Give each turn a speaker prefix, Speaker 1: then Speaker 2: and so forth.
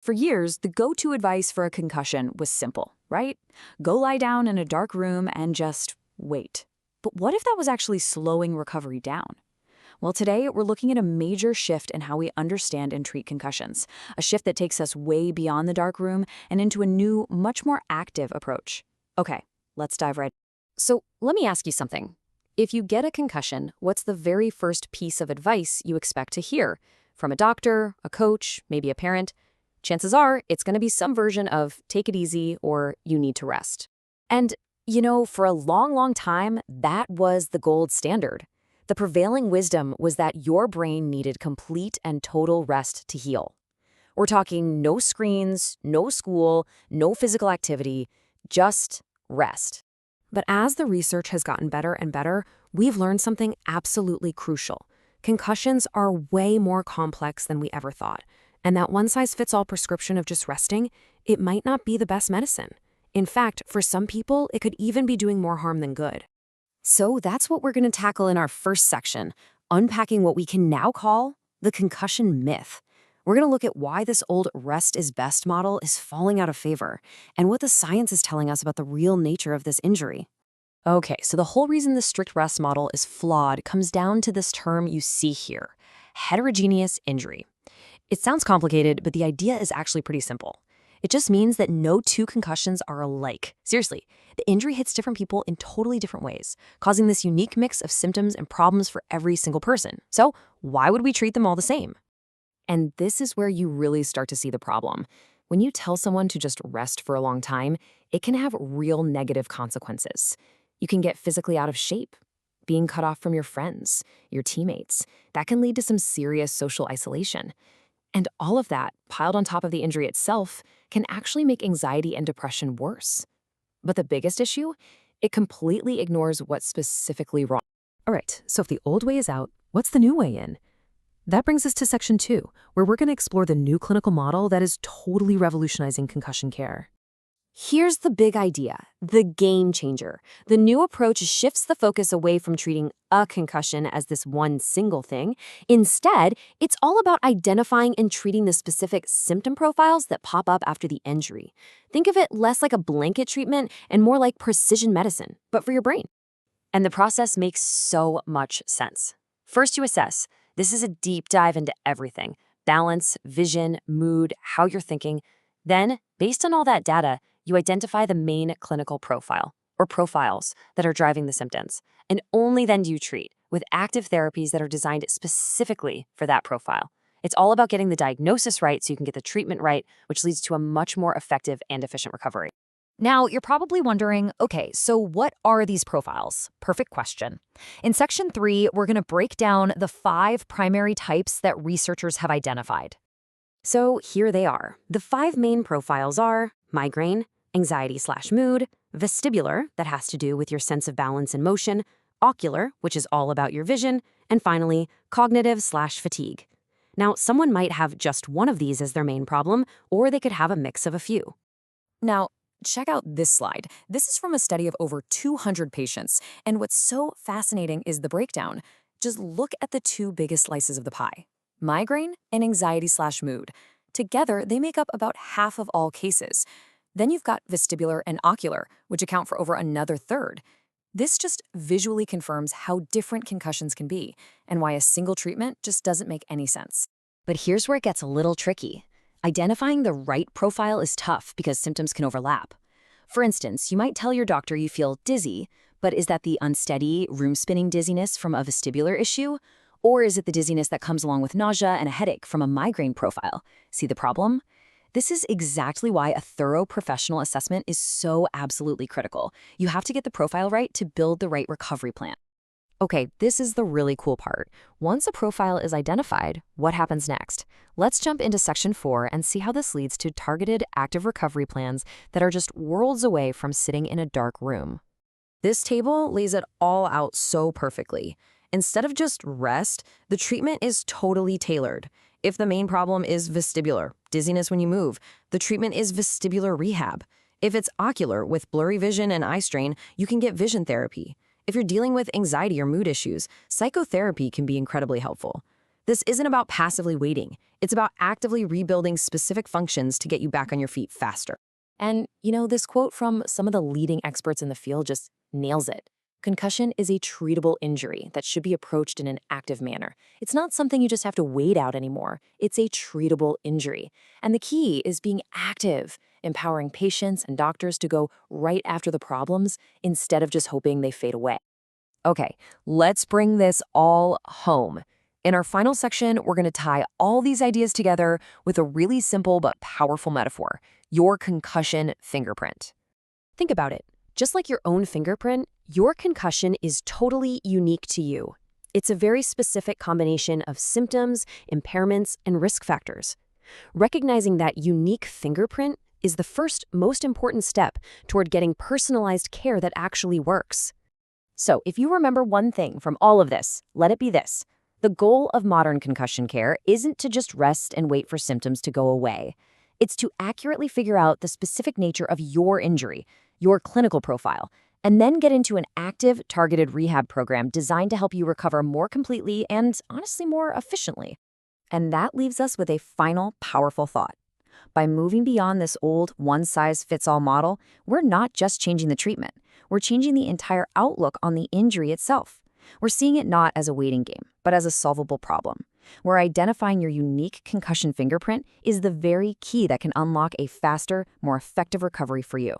Speaker 1: For years, the go-to advice for a concussion was simple, right? Go lie down in a dark room and just wait. But what if that was actually slowing recovery down? Well, today we're looking at a major shift in how we understand and treat concussions, a shift that takes us way beyond the dark room and into a new, much more active approach. Okay, let's dive right in.
Speaker 2: So let me ask you something. If you get a concussion, what's the very first piece of advice you expect to hear? From a doctor, a coach, maybe a parent? Chances are it's going to be some version of take it easy or you need to rest. And, for a long, long time, that was the gold standard. The prevailing wisdom was that your brain needed complete and total rest to heal. We're talking no screens, no school, no physical activity, just rest. But as the research has gotten better and better, we've learned something absolutely crucial. Concussions are way more complex than we ever thought. And that one-size-fits-all prescription of just resting, it might not be the best medicine. In fact, for some people, it could even be doing more harm than good. So that's what we're going to tackle in our first section, unpacking what we can now call the concussion myth. We're going to look at why this old rest is best model is falling out of favor, and what the science is telling us about the real nature of this injury. Okay, so the whole reason the strict rest model is flawed comes down to this term you see here, heterogeneous injury. It sounds complicated, but the idea is actually pretty simple. It just means that no two concussions are alike. Seriously, the injury hits different people in totally different ways, causing this unique mix of symptoms and problems for every single person. So why would we treat them all the same? And this is where you really start to see the problem. When you tell someone to just rest for a long time, it can have real negative consequences. You can get physically out of shape, being cut off from your friends, your teammates. That can lead to some serious social isolation. And all of that, piled on top of the injury itself, can actually make anxiety and depression worse. But the biggest issue? It completely ignores what's specifically wrong. All right, so if the old way is out, what's the new way in? That brings us to section 2, where we're going to explore the new clinical model that is totally revolutionizing concussion care. Here's the big idea, the game changer. The new approach shifts the focus away from treating a concussion as this one single thing. Instead, it's all about identifying and treating the specific symptom profiles that pop up after the injury. Think of it less like a blanket treatment and more like precision medicine, but for your brain. And the process makes so much sense. First, you assess. This is a deep dive into everything: balance, vision, mood, how you're thinking. Then, based on all that data, you identify the main clinical profile, or profiles, that are driving the symptoms. And only then do you treat, with active therapies that are designed specifically for that profile. It's all about getting the diagnosis right so you can get the treatment right, which leads to a much more effective and efficient recovery. Now, you're probably wondering, okay, so what are these profiles? Perfect question. In section 3, we're going to break down the 5 primary types that researchers have identified. So here they are. The 5 main profiles are migraine, anxiety/mood, vestibular, that has to do with your sense of balance and motion, ocular, which is all about your vision, and finally, cognitive/fatigue. Now, someone might have just one of these as their main problem, or they could have a mix of a few. Now, check out this slide. This is from a study of over 200 patients, and what's so fascinating is the breakdown. Just look at the 2 biggest slices of the pie: migraine and anxiety/mood. Together, they make up about half of all cases. Then you've got vestibular and ocular, which account for over another third. This just visually confirms how different concussions can be, and why a single treatment just doesn't make any sense. But here's where it gets a little tricky. Identifying the right profile is tough because symptoms can overlap. For instance, you might tell your doctor you feel dizzy, but is that the unsteady, room-spinning dizziness from a vestibular issue? Or is it the dizziness that comes along with nausea and a headache from a migraine profile? See the problem? This is exactly why a thorough professional assessment is so absolutely critical. You have to get the profile right to build the right recovery plan. Okay, this is the really cool part. Once a profile is identified, what happens next? Let's jump into section 4 and see how this leads to targeted active recovery plans that are just worlds away from sitting in a dark room. This table lays it all out so perfectly. Instead of just rest, the treatment is totally tailored. If the main problem is vestibular, dizziness when you move, the treatment is vestibular rehab. If it's ocular, with blurry vision and eye strain, you can get vision therapy. If you're dealing with anxiety or mood issues, psychotherapy can be incredibly helpful. This isn't about passively waiting. It's about actively rebuilding specific functions to get you back on your feet faster. And, this quote from some of the leading experts in the field just nails it. Concussion is a treatable injury that should be approached in an active manner. It's not something you just have to wait out anymore. It's a treatable injury. And the key is being active, empowering patients and doctors to go right after the problems instead of just hoping they fade away. Okay, let's bring this all home. In our final section, we're going to tie all these ideas together with a really simple but powerful metaphor: your concussion fingerprint. Think about it. Just like your own fingerprint, your concussion is totally unique to you. It's a very specific combination of symptoms, impairments, and risk factors. Recognizing that unique fingerprint is the first, most important step toward getting personalized care that actually works. So, if you remember one thing from all of this, let it be this. The goal of modern concussion care isn't to just rest and wait for symptoms to go away. It's to accurately figure out the specific nature of your injury, your clinical profile, and then get into an active, targeted rehab program designed to help you recover more completely and, honestly, more efficiently. And that leaves us with a final, powerful thought. By moving beyond this old one-size-fits-all model, we're not just changing the treatment. We're changing the entire outlook on the injury itself. We're seeing it not as a waiting game, but as a solvable problem, where identifying your unique concussion fingerprint is the very key that can unlock a faster, more effective recovery for you.